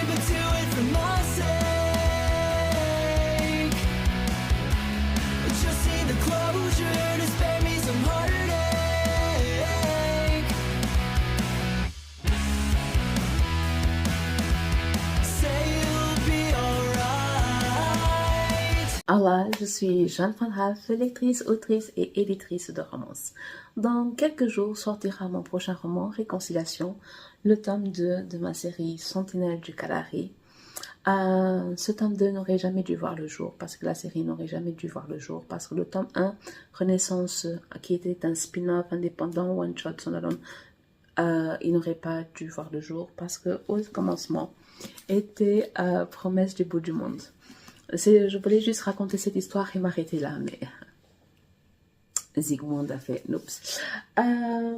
but do it for my sake. Just need the closure to spare me some heartache. Say you'll be alright. Hola, je suis Jeanne Van Half, lectrice, autrice et éditrice de romances. Dans quelques jours sortira mon prochain roman, Réconciliation, le tome 2 de ma série Sentinelle du Kalahari. Ce tome 2 n'aurait jamais dû voir le jour, parce que la série n'aurait jamais dû voir le jour, parce que le tome 1, Renaissance, qui était un spin-off indépendant, one-shot, standalone, il n'aurait pas dû voir le jour, parce que au commencement était Promesse du bout du monde. Je voulais juste raconter cette histoire et m'arrêter là, mais Zygmunt a fait oups.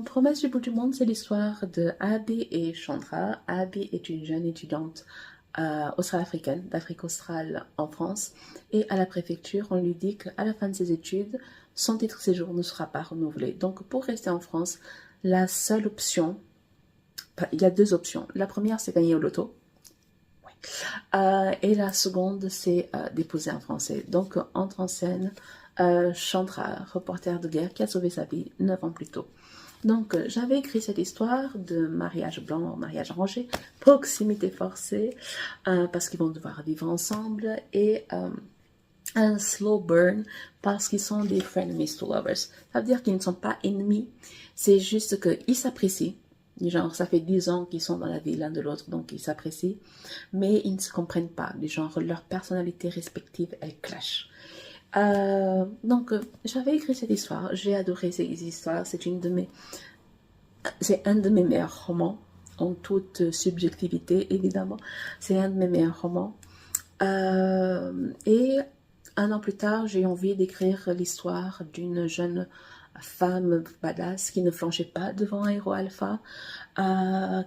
Promesse du bout du monde, c'est l'histoire de Abby et Chandra. Abby est une jeune étudiante australo-africaine, d'Afrique australe en France, et à la préfecture, on lui dit qu'à la fin de ses études, son titre de séjour ne sera pas renouvelé. Donc, pour rester en France, la seule option, il y a deux options. La première, c'est gagner au loto. Et la seconde, c'est déposer un Français. Donc, entre en scène Chandra, reporter de guerre qui a sauvé sa vie 9 ans plus tôt. Donc, j'avais écrit cette histoire de mariage blanc, mariage arrangé, proximité forcée, parce qu'ils vont devoir vivre ensemble, et un slow burn, parce qu'ils sont des frenemies to lovers. Ça veut dire qu'ils ne sont pas ennemis, c'est juste qu'ils s'apprécient. Genre, ça fait 10 ans qu'ils sont dans la vie l'un de l'autre, donc ils s'apprécient, mais ils ne se comprennent pas. Genre, leurs personnalités respectives, elles clashent. Donc, j'avais écrit cette histoire, j'ai adoré cette histoire, c'est un de mes meilleurs romans, en toute subjectivité, évidemment. C'est un de mes meilleurs romans. Et un an plus tard, j'ai eu envie d'écrire l'histoire d'une jeune femme badass qui ne flanchait pas devant un héros alpha,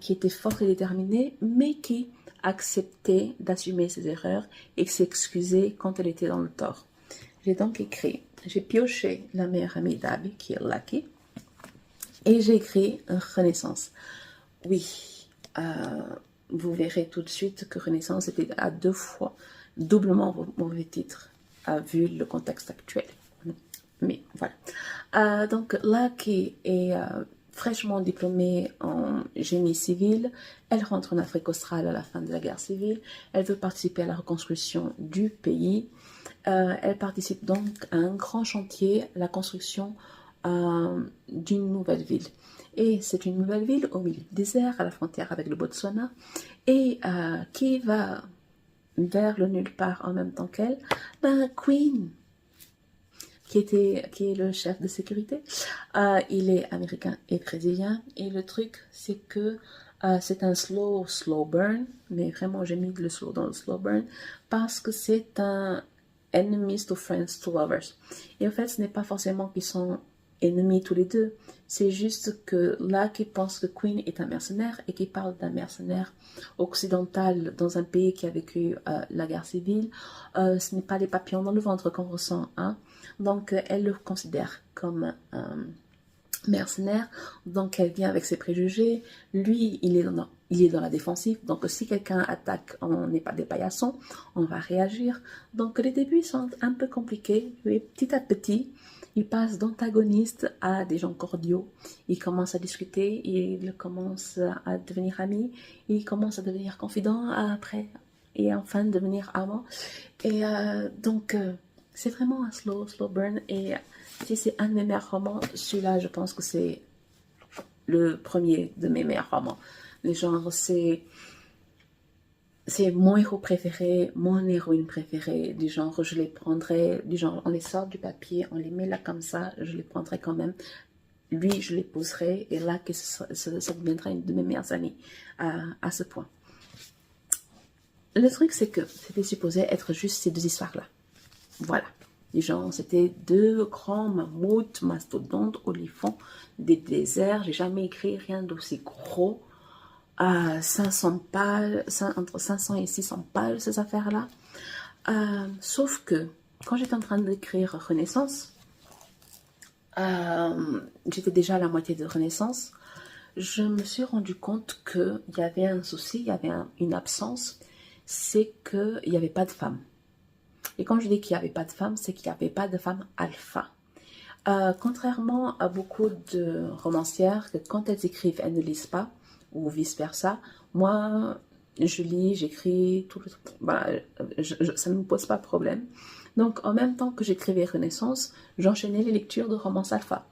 qui était forte et déterminée, mais qui acceptait d'assumer ses erreurs et s'excuser quand elle était dans le tort. J'ai donc écrit, j'ai pioché la meilleure amie d'Abby, qui est Lucky, et j'ai écrit Renaissance. Oui, vous verrez tout de suite que Renaissance était à 2 fois doublement mauvais titre, vu le contexte actuel. Mais voilà. Donc Lucky est fraîchement diplômée en génie civil. Elle rentre en Afrique australe à la fin de la guerre civile. Elle veut participer à la reconstruction du pays. Elle participe donc à un grand chantier, la construction d'une nouvelle ville. Et c'est une nouvelle ville au milieu du désert, à la frontière avec le Botswana, et qui va vers le nulle part en même temps qu'elle, Queen, qui est le chef de sécurité. Il est américain et brésilien, et le truc, c'est que c'est un slow burn, mais vraiment j'ai mis le slow dans le slow burn, parce que c'est un enemies to friends to lovers. Et en fait, ce n'est pas forcément qu'ils sont ennemis tous les deux, c'est juste que là, qui pense que Queen est un mercenaire et qui parle d'un mercenaire occidental dans un pays qui a vécu la guerre civile, ce n'est pas les papillons dans le ventre qu'on ressent, hein. Donc elle le considère comme mercenaire, donc elle vient avec ses préjugés. Lui, il est dans la défensive, donc si quelqu'un attaque, on n'est pas des paillassons, on va réagir. Donc les débuts sont un peu compliqués, et petit à petit, il passe d'antagoniste à des gens cordiaux. Il commence à discuter, il commence à devenir ami, il commence à devenir confident après, et enfin devenir amant. Et donc, c'est vraiment un slow burn. Et si c'est un de mes meilleurs romans, celui-là, je pense que c'est le premier de mes meilleurs romans. Le genre, c'est mon héros préféré, mon héroïne préférée, du genre je les prendrais, du genre on les sort du papier, on les met là comme ça, je les prendrais quand même. Lui, je les poserai, et là, que ça deviendra une de mes meilleures amies à ce point. Le truc, c'est que c'était supposé être juste ces deux histoires-là. Voilà. Du genre, c'était 2 grands mammouths, mastodontes, olifants des déserts. J'ai jamais écrit rien d'aussi gros. 500 pages, entre 500 et 600 pages, ces affaires-là. Sauf que, quand j'étais en train d'écrire Renaissance, j'étais déjà à la moitié de Renaissance. je me suis rendu compte qu'il y avait un souci, il y avait une absence, c'est qu'il n'y avait pas de femmes. Et quand je dis qu'il n'y avait pas de femmes, c'est qu'il n'y avait pas de femmes alpha. Contrairement à beaucoup de romancières, que quand elles écrivent, elles ne lisent pas, ou vice-versa, moi, je lis, j'écris, tout, ça ne me pose pas de problème. Donc, en même temps que j'écrivais Renaissance, j'enchaînais les lectures de romance alpha.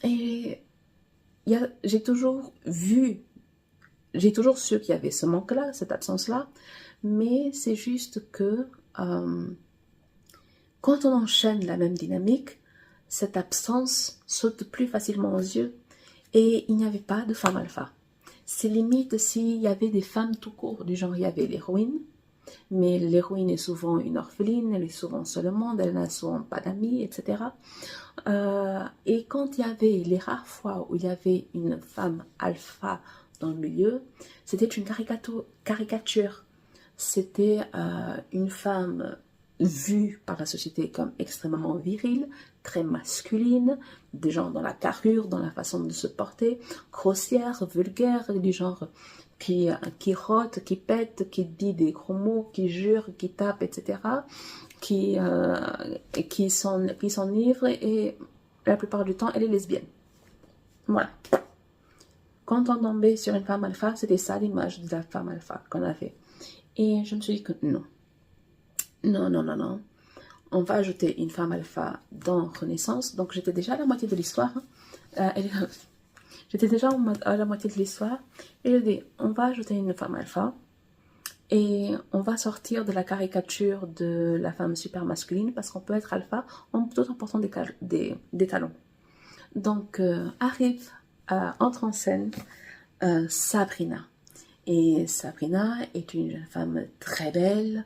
Et j'ai toujours su qu'il y avait ce manque-là, cette absence-là, mais c'est juste que quand on enchaîne la même dynamique, cette absence saute plus facilement aux yeux et il n'y avait pas de femme alpha. C'est limite s'il y avait des femmes tout court, du genre il y avait l'héroïne, mais l'héroïne est souvent une orpheline, elle est souvent seule au monde, elle n'a souvent pas d'amis, etc. Et quand il y avait les rares fois où il y avait une femme alpha dans le milieu, c'était une caricature. C'était une femme vue par la société comme extrêmement virile, très masculine, des gens dans la carrure, dans la façon de se porter, grossière, vulgaire, du genre qui rote, qui pète, qui dit des gros mots, qui jure, qui tape, etc., qui s'enivre et la plupart du temps, elle est lesbienne. Voilà. Quand on tombait sur une femme alpha, c'était ça l'image de la femme alpha qu'on avait. Et je me suis dit que non. Non. On va ajouter une femme alpha dans Renaissance. Donc j'étais déjà à la moitié de l'histoire. J'étais déjà à la moitié de l'histoire. Et je dis, on va ajouter une femme alpha. Et on va sortir de la caricature de la femme super masculine parce qu'on peut être alpha tout en portant des talons. Donc entre en scène Sabrina. Et Sabrina est une jeune femme très belle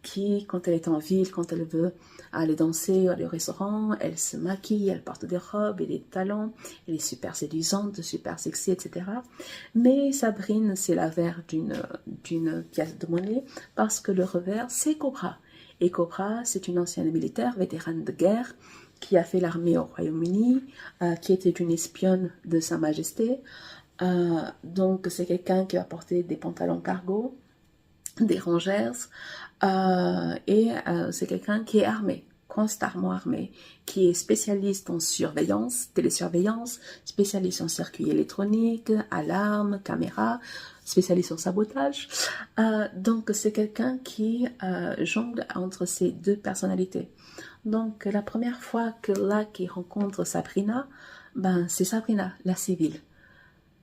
qui, quand elle est en ville, quand elle veut aller danser, aller au restaurant, elle se maquille, elle porte des robes et des talons, elle est super séduisante, super sexy, etc. Mais Sabrina, c'est l'avers d'une pièce de monnaie parce que le revers, c'est Cobra. Et Cobra, c'est une ancienne militaire, vétérane de guerre, qui a fait l'armée au Royaume-Uni, qui était une espionne de Sa Majesté. Donc c'est quelqu'un qui va porter des pantalons cargo, des rangers, et c'est quelqu'un qui est armé, constamment armé, qui est spécialiste en surveillance, télésurveillance, spécialiste en circuit électronique, alarme, caméra, spécialiste en sabotage. Donc c'est quelqu'un qui jongle entre ces deux personnalités. Donc la première fois que Lucky rencontre Sabrina, c'est Sabrina, la civile.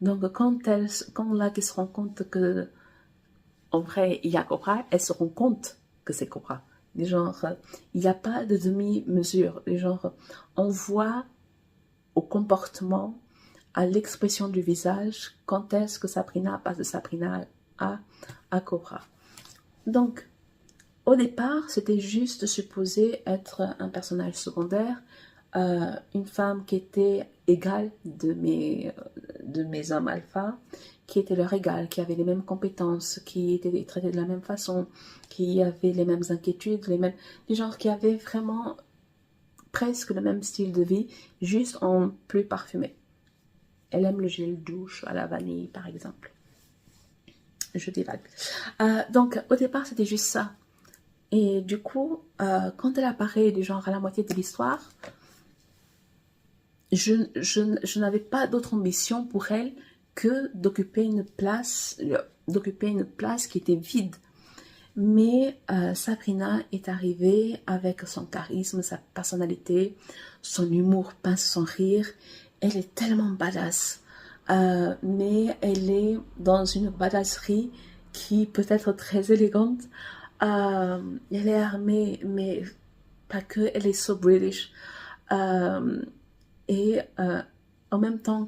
Donc quand Lucky se rend compte que en vrai il y a Cobra, elle se rend compte que c'est Cobra. Du genre, il n'y a pas de demi-mesure. Du genre, on voit au comportement, à l'expression du visage, quand est-ce que Sabrina passe de Sabrina à Cobra. Donc, au départ, c'était juste supposé être un personnage secondaire, une femme qui était égale de mes hommes alpha, qui était leur égale, qui avait les mêmes compétences, qui était traitée de la même façon, qui avait les mêmes inquiétudes, du genre qui avait vraiment presque le même style de vie, juste en plus parfumé. Elle aime le gel douche à la vanille, par exemple. Je divague. Donc, au départ, c'était juste ça. Et du coup, quand elle apparaît du genre à la moitié de l'histoire, je n'avais pas d'autre ambition pour elle que d'occuper une place qui était vide. Mais Sabrina est arrivée avec son charisme, sa personnalité, son humour pince, son rire. Elle est tellement badass. Mais elle est dans une badasserie qui peut être très élégante. Elle est armée, mais pas que, elle est so British. Et en même temps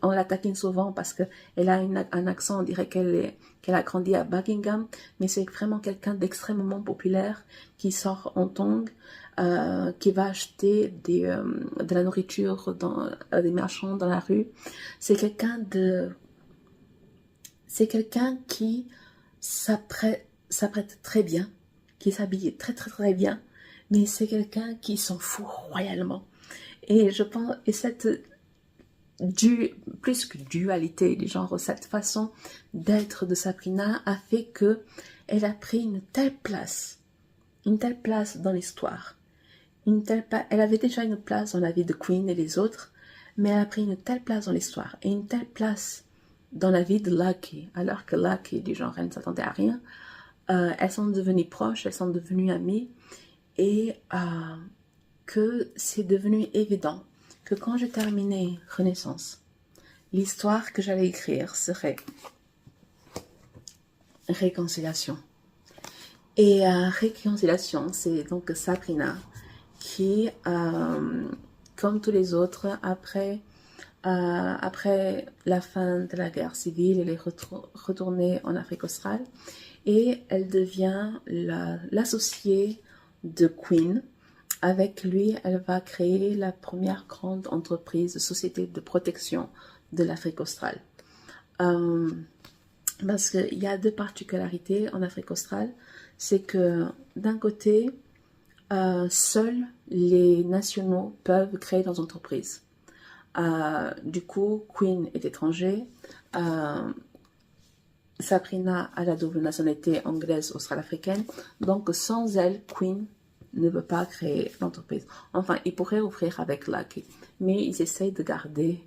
on la taquine souvent parce qu'elle a un accent, on dirait qu'elle a grandi à Buckingham, mais c'est vraiment quelqu'un d'extrêmement populaire qui sort en tongs, qui va acheter de la nourriture dans des marchands dans la rue. C'est quelqu'un qui s'apprête très bien, qui s'habille très très très bien, mais c'est quelqu'un qui s'en fout royalement. Et je pense, plus que dualité du genre, cette façon d'être de Sabrina a fait que elle a pris une telle place dans l'histoire, elle avait déjà une place dans la vie de Queen et les autres, mais elle a pris une telle place dans l'histoire et une telle place dans la vie de Lucky, alors que Lucky, du genre, elle ne s'attendait à rien. Elles sont devenues proches, elles sont devenues amies, et que c'est devenu évident que quand je terminais Renaissance, l'histoire que j'allais écrire serait réconciliation. Et réconciliation, c'est donc Sabrina qui, comme tous les autres, après la fin de la guerre civile, elle est retournée en Afrique australe et elle devient l'associée de Queen. Avec lui, elle va créer la première grande entreprise de société de protection de l'Afrique australe. Parce qu'il y a deux particularités en Afrique australe. C'est que d'un côté, seuls les nationaux peuvent créer leurs entreprises. Du coup, Queen est étranger. Sabrina a la double nationalité anglaise australo-africaine. Donc, sans elle, Queen ne peut pas créer l'entreprise. Enfin, il pourrait ouvrir avec Lucky, mais ils essayent de garder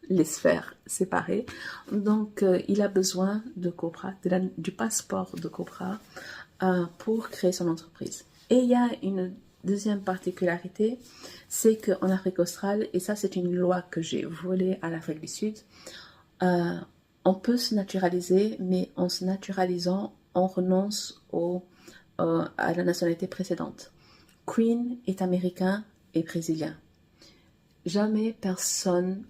les sphères séparées. Donc, il a besoin de Cobra, du passeport de Cobra pour créer son entreprise. Et il y a une deuxième particularité, c'est qu'en Afrique australe, et ça c'est une loi que j'ai volée à l'Afrique du Sud, on peut se naturaliser, mais en se naturalisant, on renonce à la nationalité précédente. Queen est américain et brésilien. Jamais personne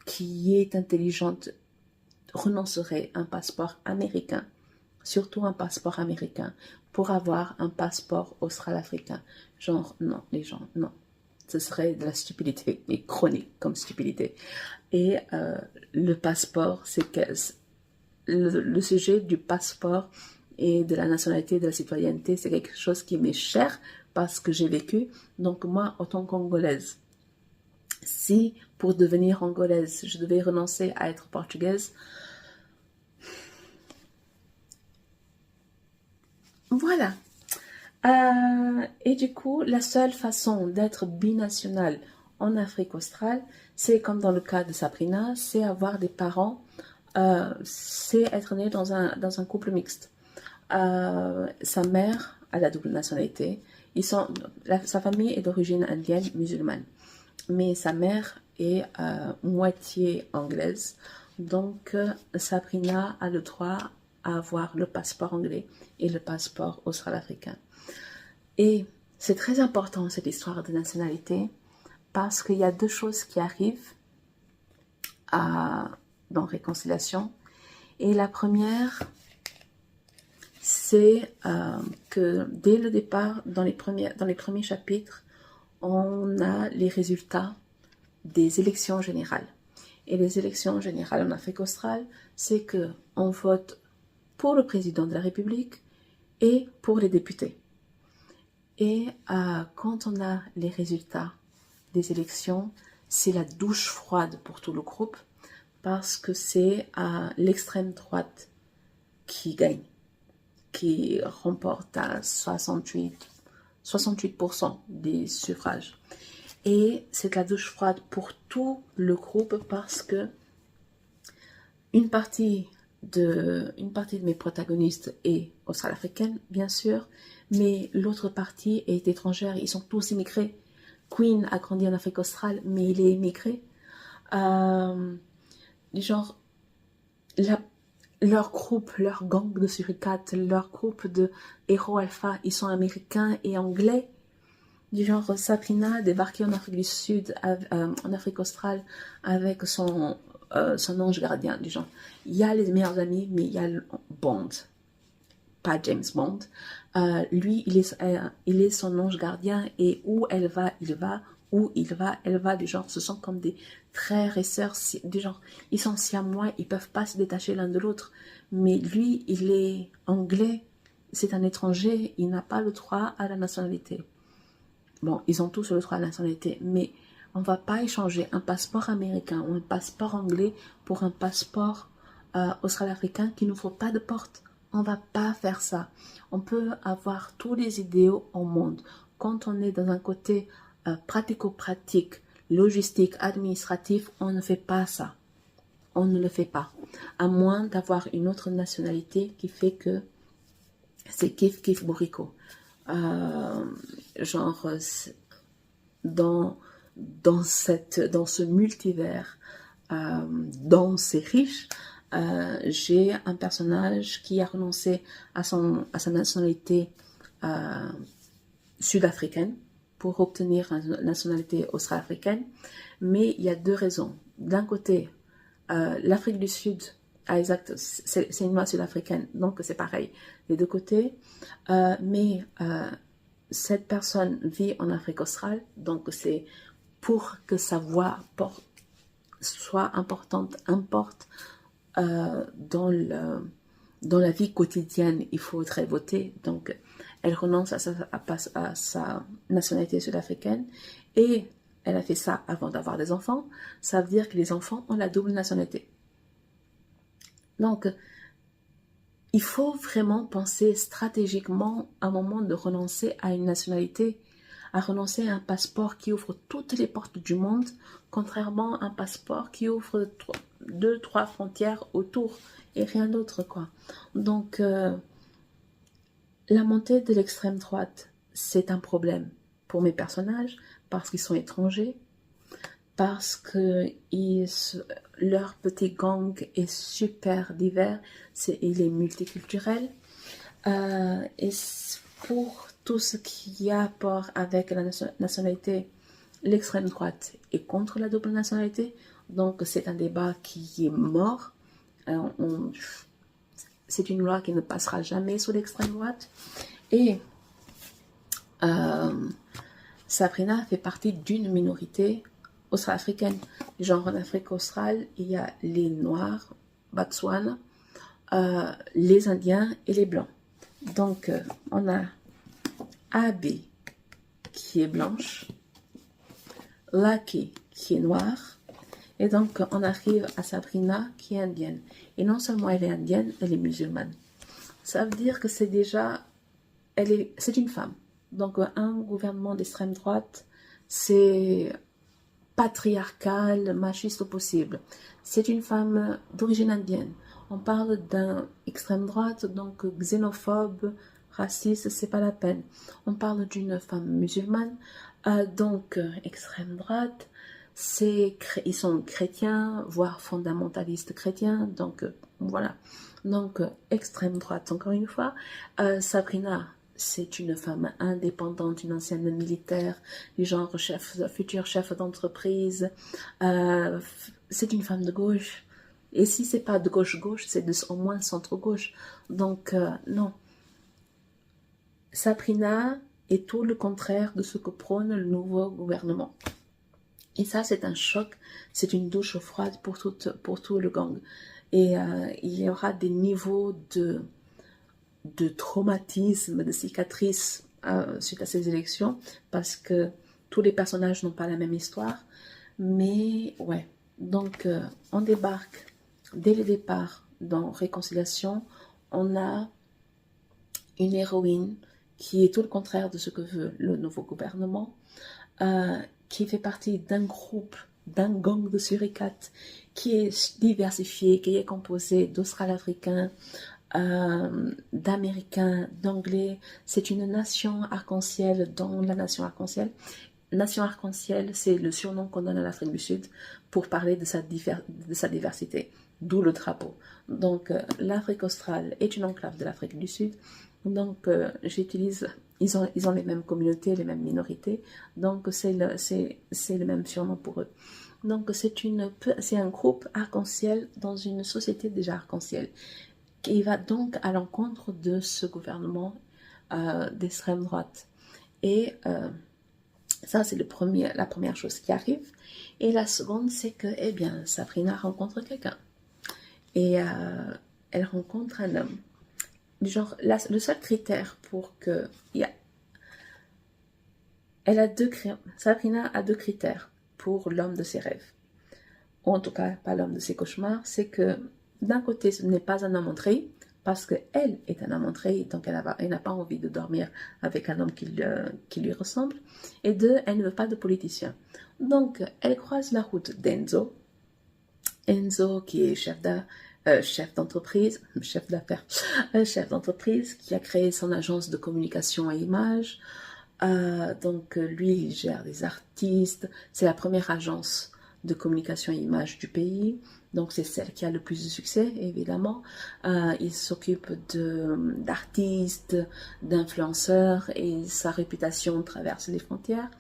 qui est intelligente renoncerait à un passeport américain, surtout un passeport américain, pour avoir un passeport australo-africain. Genre, non, les gens, non. Ce serait de la stupidité, et chronique comme stupidité. Et le passeport, c'est que le sujet du passeport et de la nationalité, de la citoyenneté, c'est quelque chose qui m'est cher parce que j'ai vécu. Donc moi, en tant qu'Angolaise, si pour devenir Angolaise, je devais renoncer à être portugaise, voilà. Et du coup, la seule façon d'être binationale en Afrique australe, c'est comme dans le cas de Sabrina, c'est avoir des parents, c'est être né dans un couple mixte. Sa mère a la double nationalité. Sa famille est d'origine indienne musulmane, mais sa mère est moitié anglaise. Donc, Sabrina a le droit à avoir le passeport anglais et le passeport australo-africain. Et c'est très important cette histoire de nationalité parce qu'il y a deux choses qui arrivent dans Réconciliation. Et la première, c'est que dès le départ, dans les premiers chapitres, on a les résultats des élections générales. Et les élections générales en Afrique australe, c'est qu'on vote pour le président de la République et pour les députés. Et quand on a les résultats des élections, c'est la douche froide pour tout le groupe parce que c'est l'extrême droite qui gagne, qui remporte à 68% des suffrages. Et c'est la douche froide pour tout le groupe parce que une partie de mes protagonistes est australo-africaine, bien sûr, mais l'autre partie est étrangère. Ils sont tous immigrés. Queen a grandi en Afrique australe, mais il est immigré. Genre, leur groupe, leur gang de suricates, leur groupe de héros alpha, ils sont américains et anglais. Du genre, Sabrina débarquée en Afrique du Sud, en Afrique australe, avec son ange gardien. Du genre, il y a les meilleurs amis, mais il y a Bond, pas James Bond. Lui, il est son ange gardien et où elle va, il va. Où il va, elle va. Du genre, ce sont comme des frères et sœurs. Du genre, ils sont siamois, ils peuvent pas se détacher l'un de l'autre. Mais lui, il est anglais, c'est un étranger, il n'a pas le droit à la nationalité. Bon, ils ont tous le droit à la nationalité, mais On ne va pas échanger un passeport américain ou un passeport anglais pour un passeport australo-africain qui n'ouvre pas de porte. On ne va pas faire ça. On peut avoir tous les idéaux au monde. Quand on est dans un côté pratico-pratique, logistique, administratif, on ne fait pas ça. On ne le fait pas. À moins d'avoir une autre nationalité qui fait que c'est kiff kiff bourrico. Genre dans ce multivers dense et riche, j'ai un personnage qui a renoncé à sa nationalité sud-africaine pour obtenir une nationalité australo-africaine. Mais il y a deux raisons. D'un côté, l'Afrique du Sud, exact, c'est une loi sud-africaine, donc c'est pareil, des deux côtés. Mais cette personne vit en Afrique australe, donc c'est pour que sa voix soit importante, importe dans la vie quotidienne, il faudrait voter. Donc, elle renonce à sa nationalité sud-africaine et elle a fait ça avant d'avoir des enfants. Ça veut dire que les enfants ont la double nationalité. Donc, il faut vraiment penser stratégiquement à un moment de renoncer à une nationalité, à renoncer à un passeport qui ouvre toutes les portes du monde, contrairement à un passeport qui ouvre 2-3 frontières autour et rien d'autre, quoi. Donc, la montée de l'extrême droite, c'est un problème pour mes personnages parce qu'ils sont étrangers, parce que leur petit gang est super divers, il est multiculturel, et pour tout ce qui a rapport avec la nationalité, l'extrême droite est contre la double nationalité, donc c'est un débat qui est mort. C'est une loi qui ne passera jamais sous l'extrême droite. Et Sabrina fait partie d'une minorité australo-africaine. Genre en Afrique australe, il y a les Noirs, Botswana, les Indiens et les Blancs. Donc, on a Abby qui est blanche, Lucky qui est noire, et donc on arrive à Sabrina qui est indienne. Et non seulement elle est indienne, elle est musulmane. Ça veut dire que c'est déjà, c'est une femme. Donc un gouvernement d'extrême droite, c'est patriarcal, machiste au possible. C'est une femme d'origine indienne. On parle d'un extrême droite, donc xénophobe, raciste, c'est pas la peine. On parle d'une femme musulmane, donc extrême droite. Ils sont chrétiens, voire fondamentalistes chrétiens, donc voilà. Donc extrême droite, encore une fois. Sabrina, c'est une femme indépendante, une ancienne militaire, du genre futur chef d'entreprise. C'est une femme de gauche. Et si c'est pas de gauche-gauche, c'est au moins centre-gauche. Donc non. Sabrina est tout le contraire de ce que prône le nouveau gouvernement. Et ça, c'est un choc, c'est une douche froide pour tout le gang. Et il y aura des niveaux de traumatisme, de cicatrices suite à ces élections, parce que tous les personnages n'ont pas la même histoire. Mais ouais, donc on débarque dès le départ dans Réconciliation. On a une héroïne qui est tout le contraire de ce que veut le nouveau gouvernement, qui fait partie d'un groupe, d'un gang de suricates qui est diversifié, qui est composé d'Australo-Africains, d'Américains, d'Anglais. C'est une nation arc-en-ciel dans la nation arc-en-ciel. Nation arc-en-ciel, c'est le surnom qu'on donne à l'Afrique du Sud pour parler de sa diversité, d'où le drapeau. Donc l'Afrique australe est une enclave de l'Afrique du Sud. Donc ils ont les mêmes communautés, les mêmes minorités, donc c'est le même surnom pour eux. Donc c'est un groupe arc-en-ciel dans une société déjà arc-en-ciel, qui va donc à l'encontre de ce gouvernement d'extrême droite. Et ça, c'est la première chose qui arrive. Et la seconde, c'est que, eh bien, Sabrina rencontre quelqu'un. Et elle rencontre un homme. Genre, le seul critère pour que... Sabrina a deux critères pour l'homme de ses rêves. Ou en tout cas, pas l'homme de ses cauchemars. C'est que d'un côté, ce n'est pas un homme en treillis, parce qu'elle est un homme en treillis, donc elle n'a pas envie de dormir avec un homme qui lui ressemble. Et deux, elle ne veut pas de politicien. Donc, elle croise la route d'Enzo. Enzo, qui est chef d'entreprise, chef d'affaires, chef d'entreprise, qui a créé son agence de communication à images. Donc, lui, il gère des artistes. C'est la première agence de communication à images du pays. Donc, c'est celle qui a le plus de succès, évidemment. Il s'occupe d'artistes, d'influenceurs et sa réputation traverse les frontières.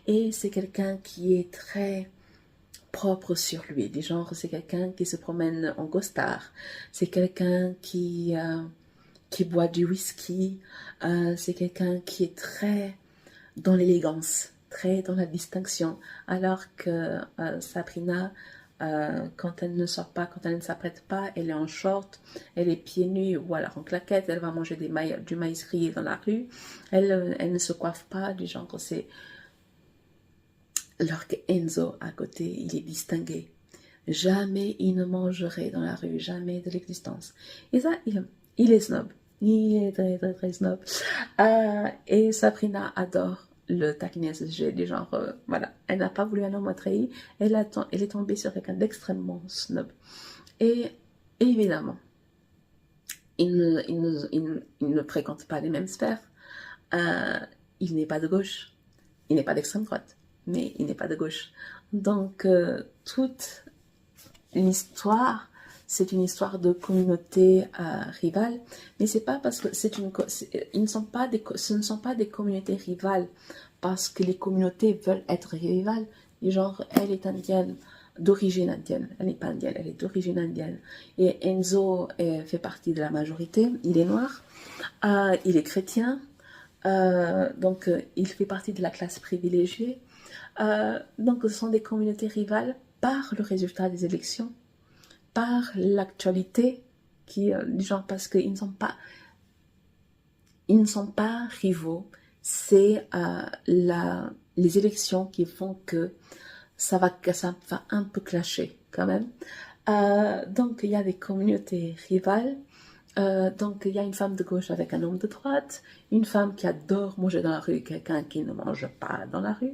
Et c'est quelqu'un qui est très propre sur lui. Du genre, c'est quelqu'un qui se promène en costard. C'est quelqu'un qui boit du whisky. C'est quelqu'un qui est très dans l'élégance, très dans la distinction. Alors que Sabrina, quand elle ne sort pas, quand elle ne s'apprête pas, elle est en short, elle est pieds nus ou alors en claquette, elle va manger du maïs grillé dans la rue, elle ne se coiffe pas, du genre c'est... Alors que Enzo, à côté, il est distingué. Jamais il ne mangerait dans la rue, jamais de l'existence. Et ça, il est snob. Il est très, très, très snob. Et Sabrina adore le taquiner à ce sujet, du genre, voilà, elle n'a pas voulu un homme trahi, elle est tombée sur quelqu'un d'extrêmement snob. Et évidemment, il ne fréquente pas les mêmes sphères. Il n'est pas de gauche, il n'est pas d'extrême droite, mais il n'est pas de gauche. Donc, toute l'histoire, c'est une histoire de communauté rivale, mais c'est pas parce que ce ne sont pas des communautés rivales parce que les communautés veulent être rivales. Genre, elle est indienne, d'origine indienne. Elle n'est pas indienne, elle est d'origine indienne. Et Enzo fait partie de la majorité. Il est noir, il est chrétien, donc il fait partie de la classe privilégiée. Donc, ce sont des communautés rivales par le résultat des élections, par l'actualité, genre parce qu'ils ne sont pas rivaux. C'est les élections qui font que ça va un peu clasher quand même. Donc il y a des communautés rivales. Donc il y a une femme de gauche avec un homme de droite, une femme qui adore manger dans la rue, quelqu'un qui ne mange pas dans la rue.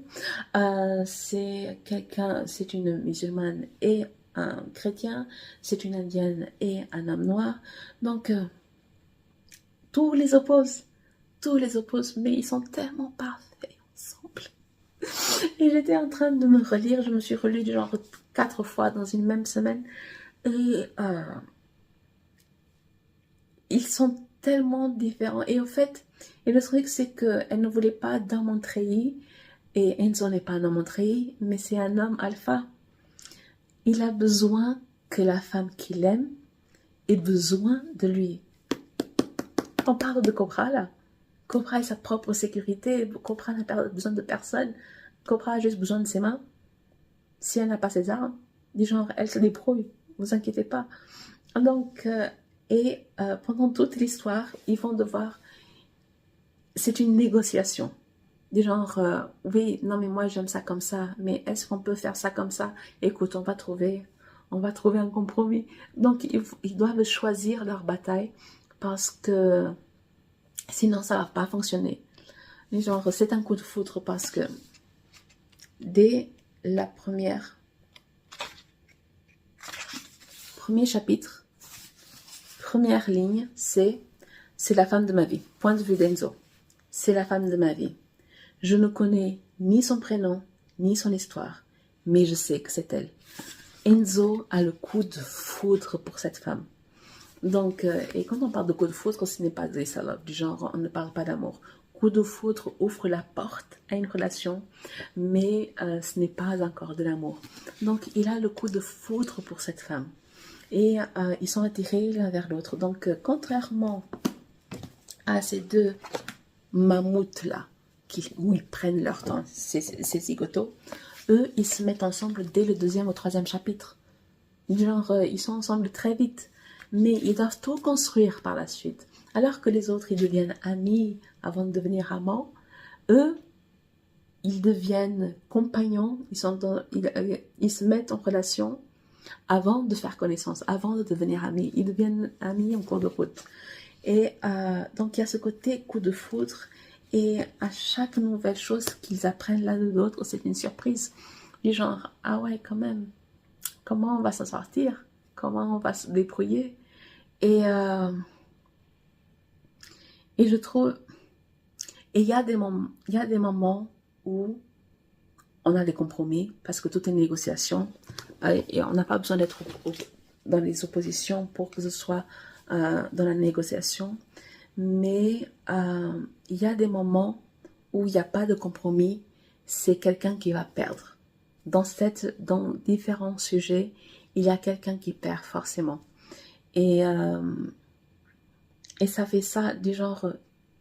C'est une musulmane et un chrétien, c'est une indienne et un homme noir. Donc tous les opposent, mais ils sont tellement parfaits ensemble. Et j'étais en train de me relire, je me suis relue genre 4 fois dans une même semaine, et ils sont tellement différents. Et au fait, et le truc c'est qu'elle ne voulait pas d'homme en treillis, et Enzo n'est pas un homme en treillis, mais c'est un homme alpha. Il a besoin que la femme qu'il aime ait besoin de lui. On parle de Cobra là. Cobra a sa propre sécurité. Cobra n'a pas besoin de personne. Cobra a juste besoin de ses mains. Si elle n'a pas ses armes, du genre, elle se débrouille. Vous inquiétez pas. Donc, pendant toute l'histoire, ils vont devoir... C'est une négociation. Du genre, oui, non mais moi j'aime ça comme ça, mais est-ce qu'on peut faire ça comme ça? Écoute, on va trouver un compromis. Donc ils doivent choisir leur bataille parce que sinon ça va pas fonctionner. Du genre, c'est un coup de foudre parce que dès la premier chapitre, première ligne, c'est la femme de ma vie. Point de vue d'Enzo. C'est la femme de ma vie. Je ne connais ni son prénom, ni son histoire, mais je sais que c'est elle. Enzo a le coup de foudre pour cette femme. Donc, et quand on parle de coup de foudre, ce n'est pas des salopes, du genre, on ne parle pas d'amour. Coup de foudre ouvre la porte à une relation, mais ce n'est pas encore de l'amour. Donc, il a le coup de foudre pour cette femme. Et ils sont attirés l'un vers l'autre. Donc, contrairement à ces deux mammouths-là, où ils prennent leur temps, ces zigotos, eux, ils se mettent ensemble dès le 2e ou 3e chapitre. Genre, ils sont ensemble très vite, mais ils doivent tout construire par la suite. Alors que les autres, ils deviennent amis avant de devenir amants, eux, ils deviennent compagnons, ils se mettent en relation avant de faire connaissance, avant de devenir amis. Ils deviennent amis en cours de route. Et donc, il y a ce côté coup de foudre. Et à chaque nouvelle chose qu'ils apprennent l'un de l'autre, c'est une surprise. Du genre, ah ouais, quand même, comment on va s'en sortir? Comment on va se débrouiller? Et je trouve... Et il y a des moments où on a des compromis, parce que tout est négociation. Et on n'a pas besoin d'être dans les oppositions pour que ce soit dans la négociation. Mais il y a des moments où il n'y a pas de compromis, c'est quelqu'un qui va perdre. Dans différents sujets, il y a quelqu'un qui perd forcément. Et ça fait ça, du genre,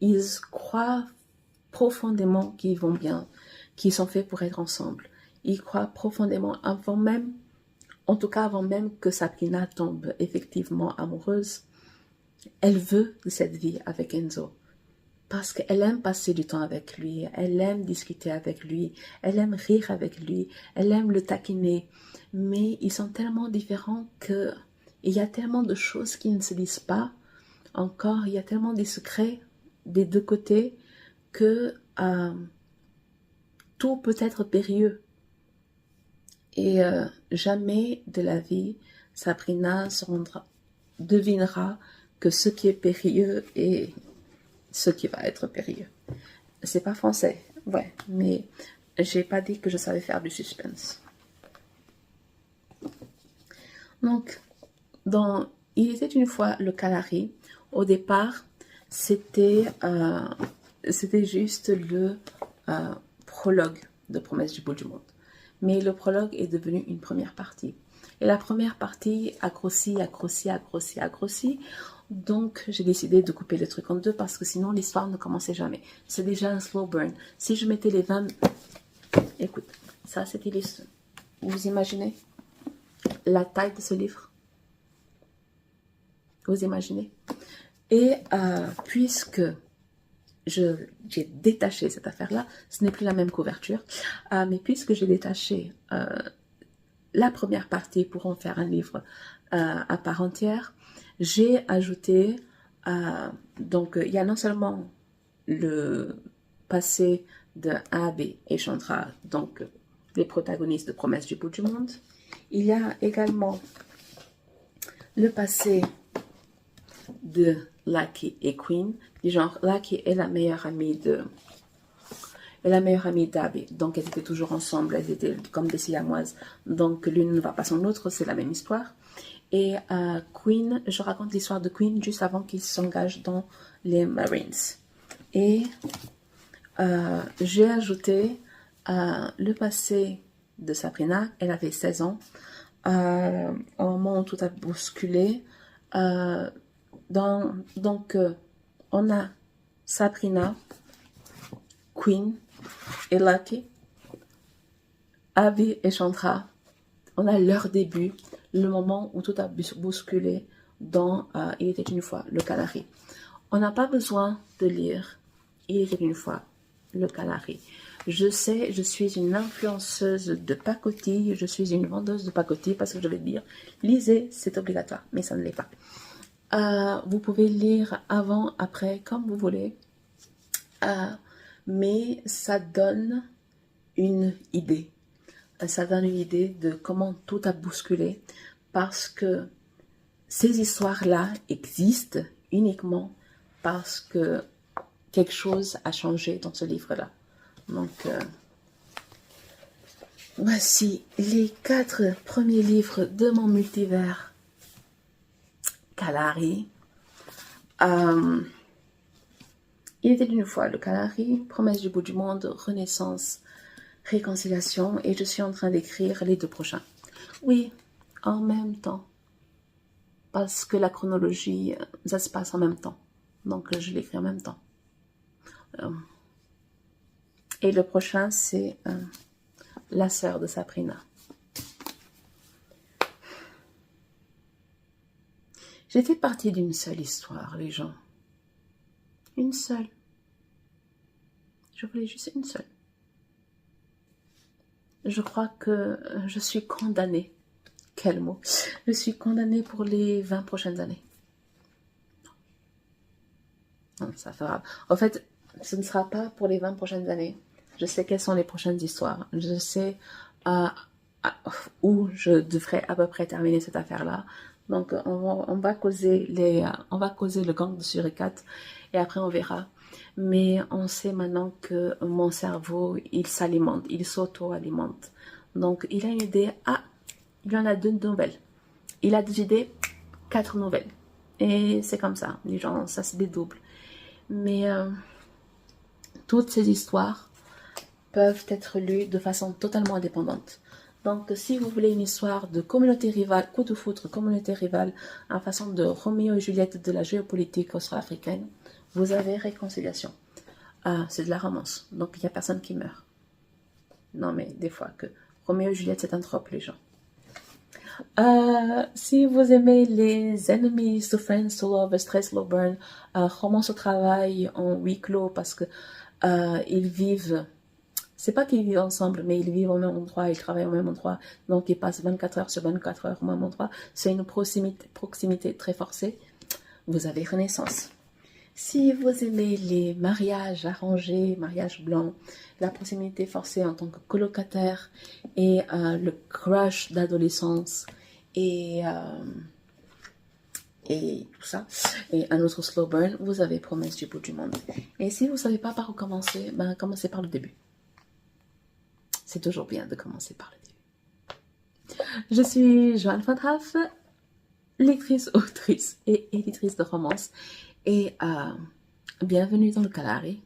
ils croient profondément qu'ils vont bien, qu'ils sont faits pour être ensemble. Ils croient profondément, avant même que Sabrina tombe effectivement amoureuse, elle veut de cette vie avec Enzo. Parce qu'elle aime passer du temps avec lui, elle aime discuter avec lui, elle aime rire avec lui, elle aime le taquiner. Mais ils sont tellement différents que il y a tellement de choses qui ne se disent pas encore, il y a tellement de secrets des deux côtés que tout peut être périlleux. Et jamais de la vie, Sabrina devinera que ce qui est périlleux est ce qui va être périlleux. C'est pas français, ouais, mais j'ai pas dit que je savais faire du suspense. Donc, Il était une fois le Calari, au départ, c'était juste le prologue de Promesse du bout du monde. Mais le prologue est devenu une première partie. Et la première partie a grossi. Donc, j'ai décidé de couper le truc en deux parce que sinon, l'histoire ne commençait jamais. C'est déjà un slow burn. Si je mettais les 20... Écoute, ça, c'était les... Vous imaginez la taille de ce livre? Vous imaginez? Et puisque j'ai détaché cette affaire-là, ce n'est plus la même couverture, mais puisque j'ai détaché la première partie pour en faire un livre à part entière, j'ai ajouté, donc il y a non seulement le passé de Abby et Chandra, donc les protagonistes de Promesse du bout du monde, il y a également le passé de Lucky et Queen, du genre Lucky est la meilleure amie d'Abby, donc elles étaient toujours ensemble, elles étaient comme des siamoises, donc l'une ne va pas sans l'autre, c'est la même histoire. Et Queen, je raconte l'histoire de Queen juste avant qu'il s'engage dans les Marines. Et j'ai ajouté le passé de Sabrina, elle avait 16 ans, au moment où tout a bousculé. Donc, on a Sabrina, Queen et Lucky, Abby et Chandra. On a leur début, le moment où tout a bousculé dans Il était une fois le Calari. On n'a pas besoin de lire Il était une fois le Calari. Je sais, je suis une influenceuse de pacotille, je suis une vendeuse de pacotille parce que je vais dire, lisez, c'est obligatoire, mais ça ne l'est pas. Vous pouvez lire avant, après, comme vous voulez, mais ça donne une idée. Ça donne une idée de comment tout a bousculé parce que ces histoires-là existent uniquement parce que quelque chose a changé dans ce livre-là. Donc, voici les 4 premiers livres de mon multivers Calari. Il était une fois le Calari, Promesse du bout du monde, Renaissance, Réconciliation, et je suis en train d'écrire les 2 prochains. Oui, en même temps. Parce que la chronologie, ça se passe en même temps. Donc, je l'écris en même temps. Et le prochain, c'est La sœur de Sabrina. J'étais partie d'une seule histoire, les gens. Une seule. Je voulais juste une seule. je crois que je suis condamnée. Quel mot? Je suis condamnée pour les 20 prochaines années. Non, ça fera. En fait, ce ne sera pas pour les 20 prochaines années. Je sais quelles sont les prochaines histoires. Je sais euh, où je devrais à peu près terminer cette affaire-là. Donc, on va causer le gang de Suricat et après on verra. Mais on sait maintenant que mon cerveau, il s'alimente, il s'auto-alimente. Donc, il a une idée. Ah, il y en a 2 nouvelles. Il a des idées, 4 nouvelles. Et c'est comme ça. Les gens, ça se dédouble. Mais toutes ces histoires peuvent être lues de façon totalement indépendante. Donc, si vous voulez une histoire de communauté rivale, coup de foudre, communauté rivale, en façon de Roméo et Juliette de la géopolitique austro-africaine, vous avez Réconciliation. C'est de la romance, donc il n'y a personne qui meurt. Non, mais des fois que Roméo et Juliette, c'est un trope, les gens. Si vous aimez les Enemies to Friends to Lovers, très slow burn, romance au travail en huis clos parce que ils vivent. C'est pas qu'ils vivent ensemble, mais ils vivent au même endroit, ils travaillent au même endroit, donc ils passent 24 heures sur 24 heures au même endroit. C'est une proximité très forcée. Vous avez Renaissance. Si vous aimez les mariages arrangés, mariages blancs, la proximité forcée en tant que colocataire et le crush d'adolescence et tout ça, et un autre slow burn, vous avez Promesse du bout du monde. Et si vous ne savez pas par où commencer, ben commencez par le début. C'est toujours bien de commencer par le début. Je suis Joanne Fatraf, lectrice, autrice et éditrice de romance. Et bienvenue dans le Kalahari.